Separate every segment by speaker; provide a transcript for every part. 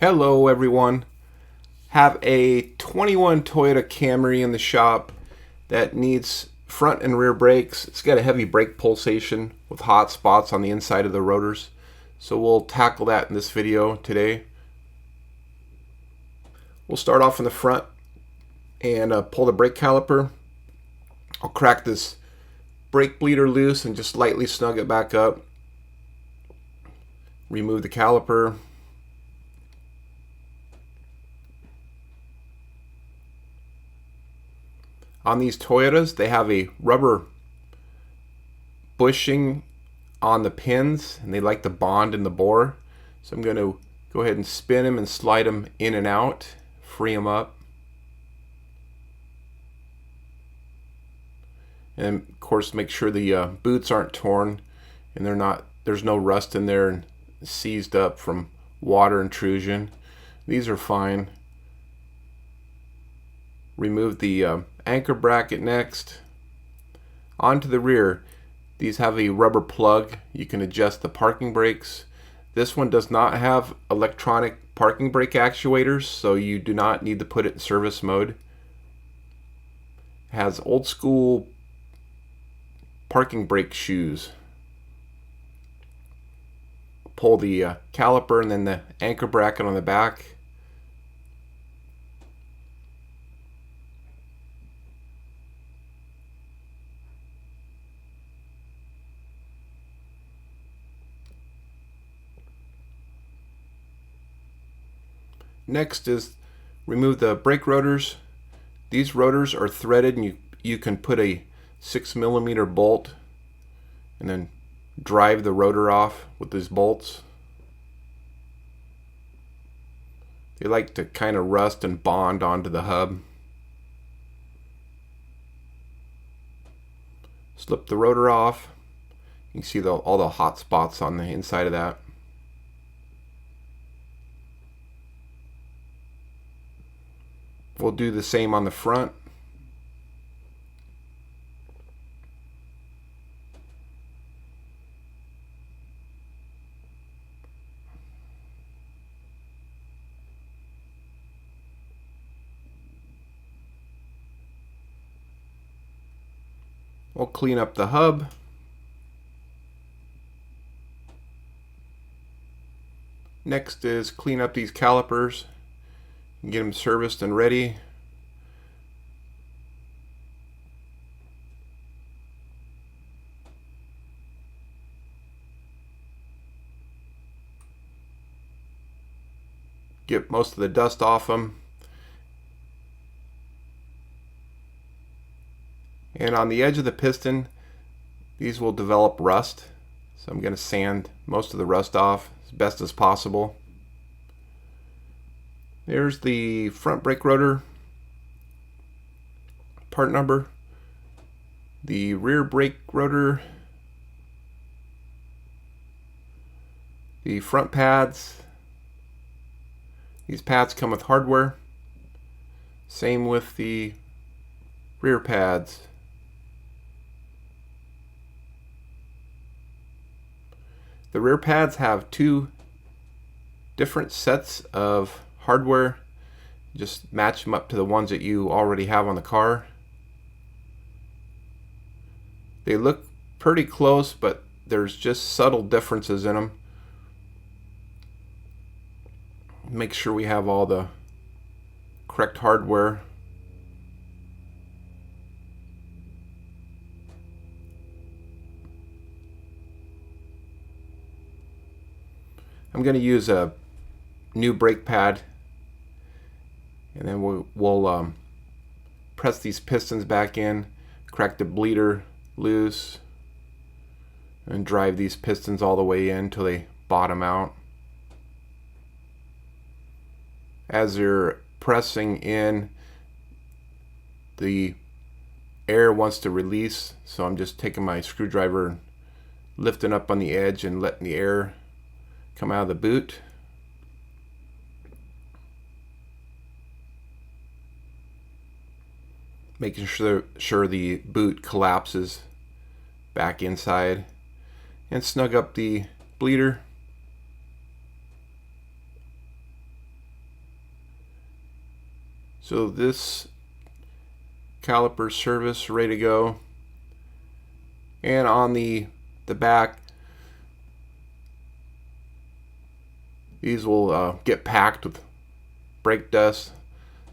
Speaker 1: Hello everyone. Have a 21 Toyota Camry in the shop that needs front and rear brakes. It's got a heavy brake pulsation with hot spots on the inside of the rotors. So we'll tackle that in this video today. We'll start off in the front and pull the brake caliper. I'll crack this brake bleeder loose and just lightly snug it back up. Remove the caliper. On these Toyotas, they have a rubber bushing on the pins, and they like to bond in the bore. So I'm going to go ahead and spin them and slide them in and out, free them up. And of course, make sure the boots aren't torn and there's no rust in there and seized up from water intrusion. These are fine. Remove the anchor bracket next. Onto the rear, these have a rubber plug. You can adjust the parking brakes. This one does not have electronic parking brake actuators, so you do not need to put it in service mode. It has old school parking brake shoes. Pull the caliper and then the anchor bracket on the back. Next is remove the brake rotors. These rotors are threaded, and you can put a 6mm bolt and then drive the rotor off with these bolts. They like to kind of rust and bond onto the hub. Slip the rotor off. You can see all the hot spots on the inside of that. We'll do the same on the front. We'll clean up the hub. Next is clean up these calipers and get them serviced and ready. Get most of the dust off them. And on the edge of the piston, these will develop rust. So I'm going to sand most of the rust off as best as possible. There's the front brake rotor part number, the rear brake rotor, the front pads. These pads come with hardware. Same with the rear pads. The rear pads have two different sets of hardware. Just match them up to the ones that you already have on the car. They look pretty close, but there's just subtle differences in them. Make sure we have all the correct hardware. I'm going to use a new brake pad, and then we'll press these pistons back in, crack the bleeder loose, and drive these pistons all the way in until they bottom out. As you're pressing in, the air wants to release, so I'm just taking my screwdriver and lifting up on the edge and letting the air come out of the boot. Making sure the boot collapses back inside, and snug up the bleeder. So this caliper service ready to go. And on the back, these will get packed with brake dust,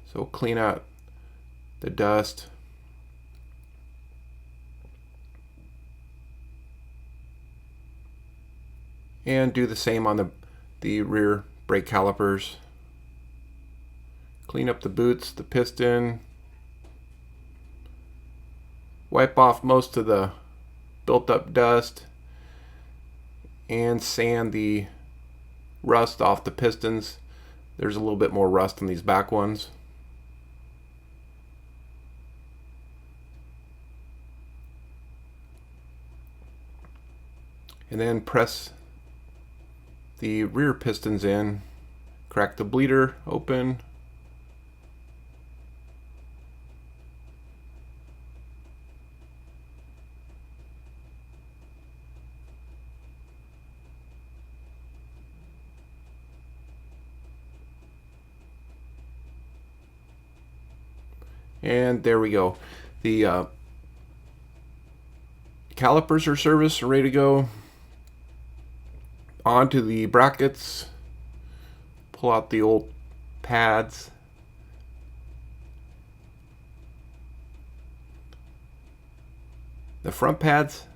Speaker 1: so we'll clean out the dust. And do the same on the rear brake calipers. Clean up the boots, the piston. Wipe off most of the built up dust and sand the rust off the pistons. There's a little bit more rust on these back ones. And then press the rear pistons in, crack the bleeder open. And there we go. The calipers are serviced and ready to go. Onto the brackets. Pull out the old pads. The front pads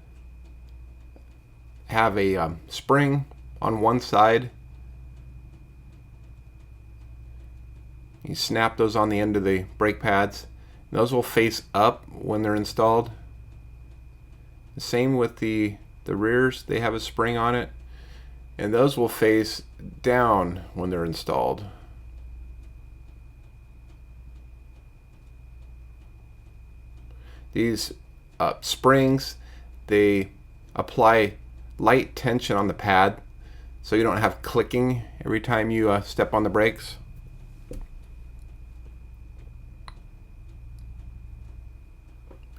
Speaker 1: have a spring on one side. You snap those on the end of the brake pads. Those will face up when they're installed. The same with the rears, they have a spring on it. And those will face down when they're installed. These springs, they apply light tension on the pad so you don't have clicking every time you step on the brakes.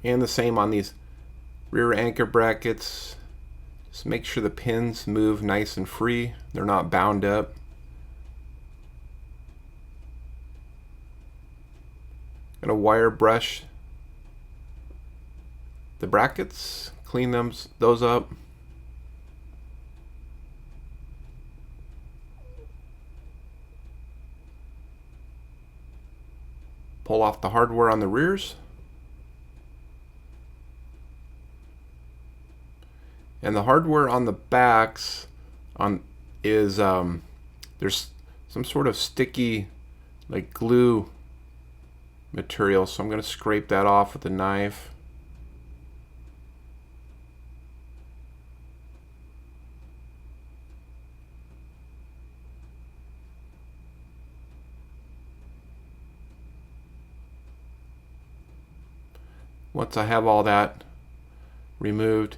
Speaker 1: And the same on these rear anchor brackets. Just make sure the pins move nice and free. They're not bound up. Gonna wire brush the brackets, clean those up. Pull off the hardware on the rears. And the hardware on the backs is there's some sort of sticky like glue material, so I'm going to scrape that off with a knife. Once I have all that removed,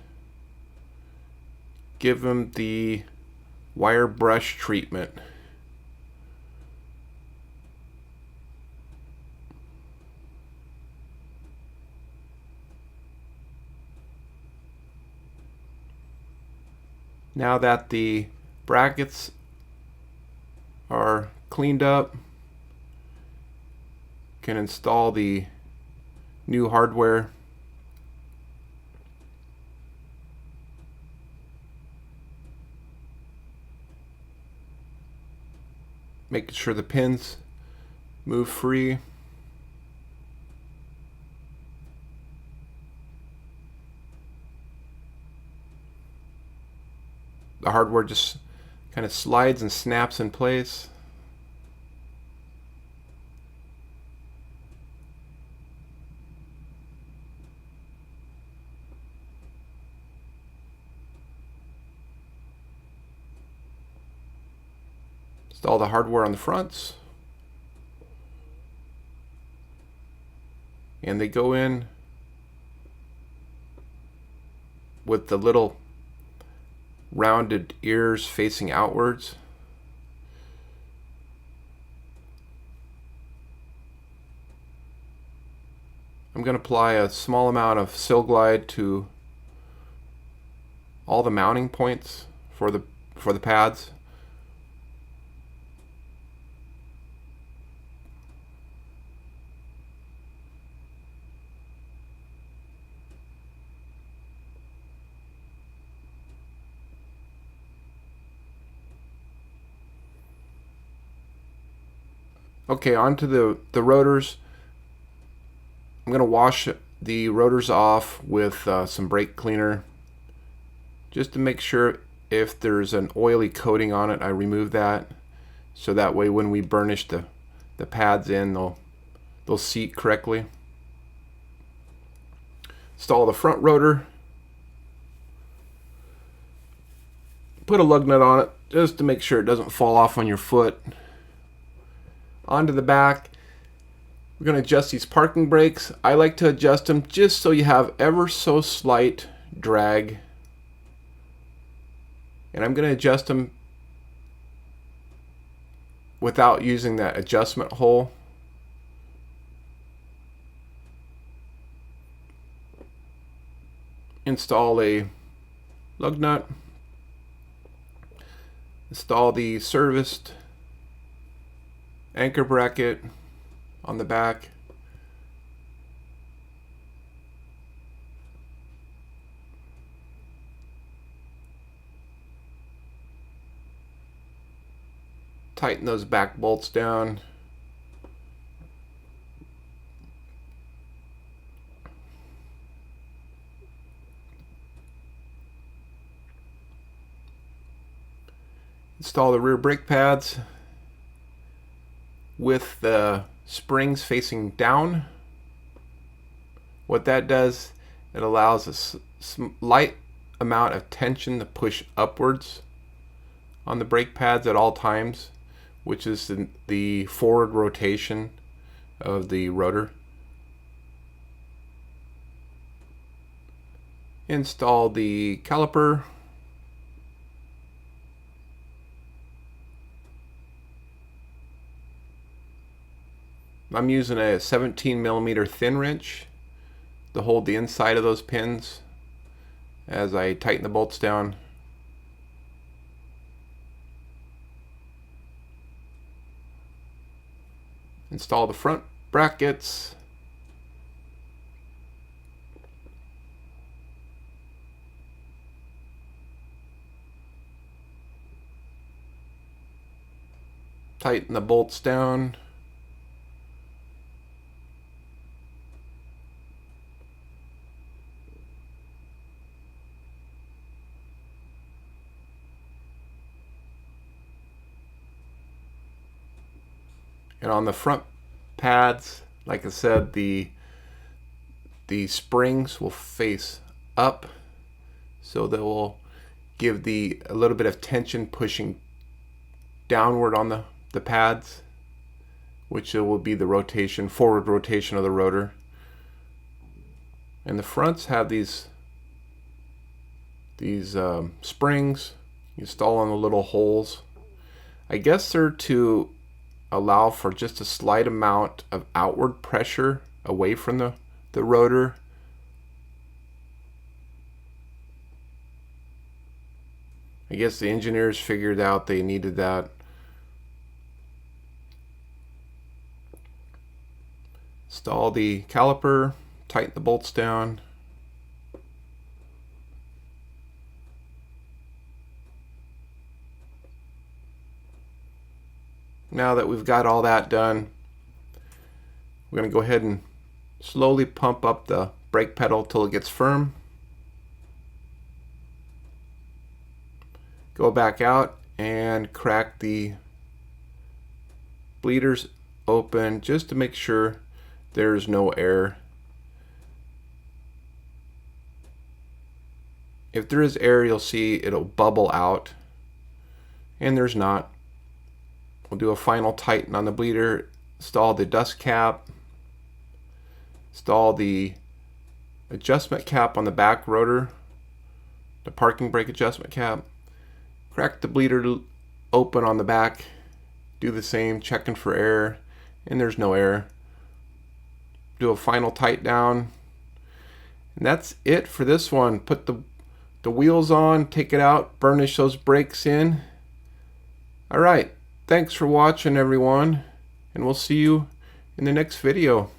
Speaker 1: give them the wire brush treatment. Now that the brackets are cleaned up, can install the new hardware. Making sure the pins move free. The hardware just kind of slides and snaps in place. Install the hardware on the fronts. And they go in with the little rounded ears facing outwards. I'm going to apply a small amount of Sil Glide to all the mounting points for the pads. Okay, onto the rotors. I'm going to wash the rotors off with some brake cleaner just to make sure if there's an oily coating on it, I remove that, so that way when we burnish the pads in, they'll seat correctly. Install the front rotor. Put a lug nut on it just to make sure it doesn't fall off on your foot. Onto the back. We're going to adjust these parking brakes. I like to adjust them just so you have ever so slight drag. And I'm going to adjust them without using that adjustment hole. Install a lug nut. Install the serviced anchor bracket on the back. Tighten those back bolts down. Install the rear brake pads with the springs facing down. What that does, it allows a slight amount of tension to push upwards on the brake pads at all times, which is the forward rotation of the rotor. Install the caliper. I'm using a 17mm thin wrench to hold the inside of those pins as I tighten the bolts down. Install the front brackets. Tighten the bolts down. And on the front pads, like I said, the springs will face up, so they will give a little bit of tension pushing downward on the pads, which will be the forward rotation of the rotor. And the fronts have these springs. You install on the little holes. I guess they're to allow for just a slight amount of outward pressure away from the rotor. I guess the engineers figured out they needed that. Install the caliper, tighten the bolts down. Now that we've got all that done, we're going to go ahead and slowly pump up the brake pedal till it gets firm. Go back out and crack the bleeders open just to make sure there's no air. If there is air, you'll see it'll bubble out, and there's not. We'll do a final tighten on the bleeder, install the dust cap, install the adjustment cap on the back rotor, the parking brake adjustment cap, crack the bleeder open on the back, do the same, checking for air, and there's no air. Do a final tight down, and that's it for this one. Put the wheels on, take it out, burnish those brakes in. All right. Thanks for watching, everyone, and we'll see you in the next video.